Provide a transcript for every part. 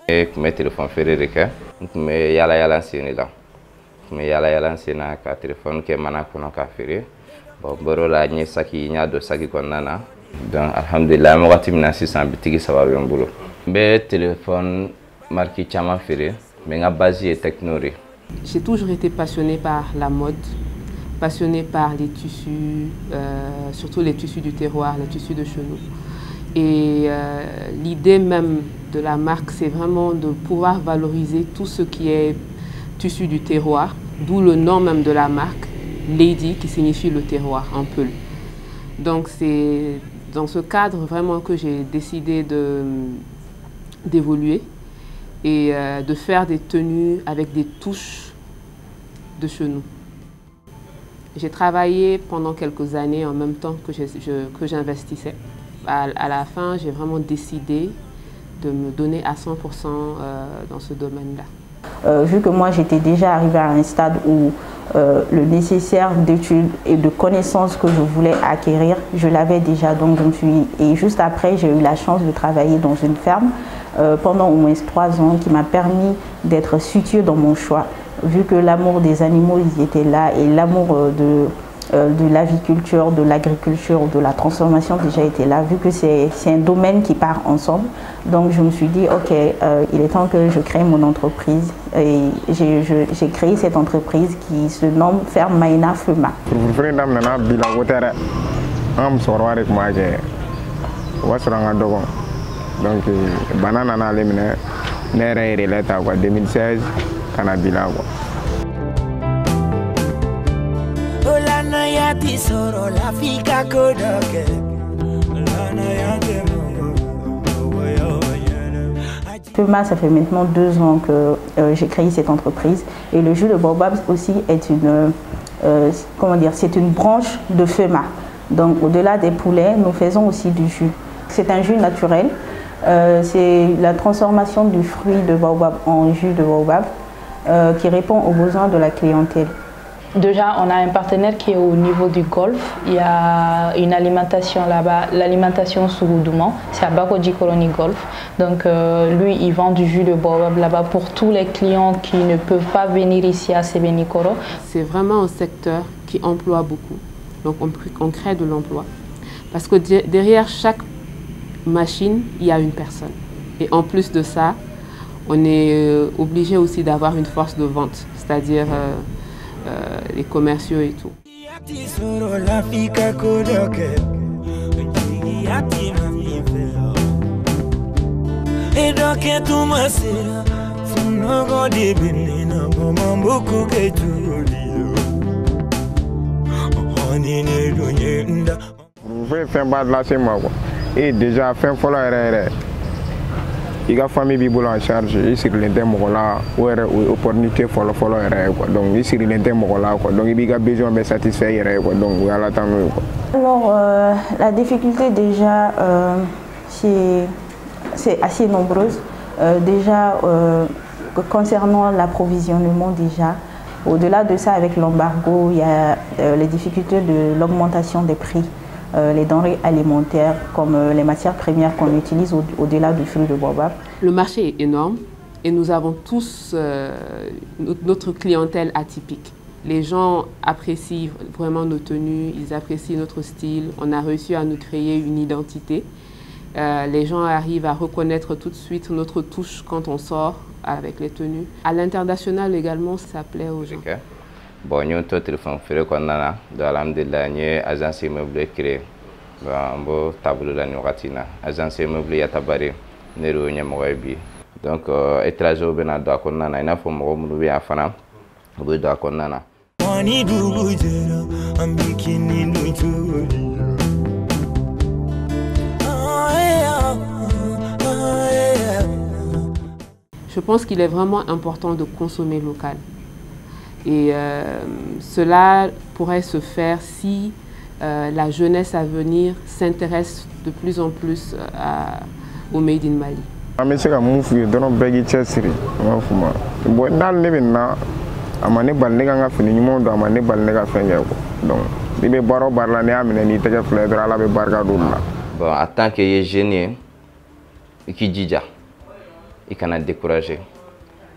Kun bɛ telefɔni feere de kɛ, n kun bɛ yala yala sen de la, n kun bɛ yala yala sen na ka telefɔni kɛ mana kɔnɔ k'a feere. Bon n bɔr'o la n ye saki, n y'a don saki kɔnɔna na, donc alhamdulilah an bɛ wagati min na sisan bitigi saba bɛ n bolo. N bɛ telefɔni marque caman feere, mais n ka base ye Tecno de. J'ai toujours été passionnée par la mode, passionnée par les tissus, surtout les tissus du terroir, les tissus de chez nous. Et l'idée même de la marque, c'est vraiment de pouvoir valoriser tout ce qui est tissu du terroir, d'où le nom même de la marque, Lady, qui signifie le terroir en peul. Donc c'est dans ce cadre vraiment que j'ai décidé d'évoluer et de faire des tenues avec des touches de chez nous. J'ai travaillé pendant quelques années en même temps que j'investissais. À la fin, j'ai vraiment décidé de me donner à 100% dans ce domaine-là. Vu que moi j'étais déjà arrivée à un stade où le nécessaire d'études et de connaissances que je voulais acquérir, je l'avais déjà, donc et juste après j'ai eu la chance de travailler dans une ferme pendant au moins 3 ans qui m'a permis d'être située dans mon choix. Vu que l'amour des animaux il était là et l'amour de l'aviculture, de l'agriculture, de la transformation déjà était là, vu que c'est un domaine qui part ensemble. Donc je me suis dit, ok, il est temps que je crée mon entreprise. Et j'ai créé cette entreprise qui se nomme Ferme Maïna Fema. Donc banana 2016 canabila. Fema, ça fait maintenant 2 ans que j'ai créé cette entreprise et le jus de baobab aussi est c'est une branche de Fema. Donc au-delà des poulets, nous faisons aussi du jus. C'est un jus naturel, c'est la transformation du fruit de baobab en jus de baobab qui répond aux besoins de la clientèle. Déjà, on a un partenaire qui est au niveau du Golfe. Il y a une alimentation là-bas, l'alimentation Sougoudouman, c'est à Bakodji Colony Golfe. Donc lui, il vend du jus de baobab là-bas pour tous les clients qui ne peuvent pas venir ici à Sébenikoro. C'est vraiment un secteur qui emploie beaucoup. Donc on crée de l'emploi. Parce que derrière chaque machine, il y a une personne. Et en plus de ça, on est obligé aussi d'avoir une force de vente, c'est-à-dire les commerciaux et tout. Vous pouvez faire bas de la semaine et déjà faire follow il y a famille qui est en charge ici l'intérêt ou opportunité follow donc ici l'intérêt donc il y a besoin de satisfaire donc voilà. Alors la difficulté déjà c'est assez nombreuse déjà concernant l'approvisionnement déjà. Au-delà de ça, avec l'embargo, il y a les difficultés de l'augmentation des prix, les denrées alimentaires comme les matières premières qu'on utilise au-delà du fruit de baobab. Le marché est énorme et nous avons tous notre clientèle atypique. Les gens apprécient vraiment nos tenues, ils apprécient notre style. On a réussi à nous créer une identité. Les gens arrivent à reconnaître tout de suite notre touche quand on sort avec les tenues. À l'international également, ça plaît aux gens. Bon, nous avons téléphone ferré qu'on a, de alhamdulillah, nous agence immobilière créée. Bon, tableau la nouratina, agence immobilière tabari, nero nyamoebi. Donc, étranger au Benado qu'on a, il a fait mon mourir à Fana, au bout de qu'on a. Je pense qu'il est vraiment important de consommer local. Et cela pourrait se faire si la jeunesse à venir s'intéresse de plus en plus au Made in Mali. Bon, en tant que jeune, qui dit i kana décourager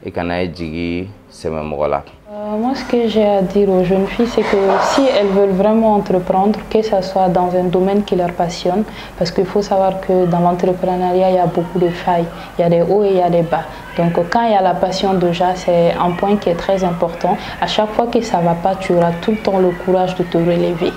i kana jigi sɛmɛ mɔgɔ la. Moi, ce que j'ai à dire aux jeunes filles, c'est que si elles veulent vraiment entreprendre, que ce soit dans un domaine qui leur passionne, parce qu'il faut savoir que dans l'entrepreneuriat, il y a beaucoup de failles, il y a des hauts et il y a des bas. Donc quand il y a la passion déjà, c'est un point qui est très important. À chaque fois que ça ne va pas, tu auras tout le temps le courage de te relever.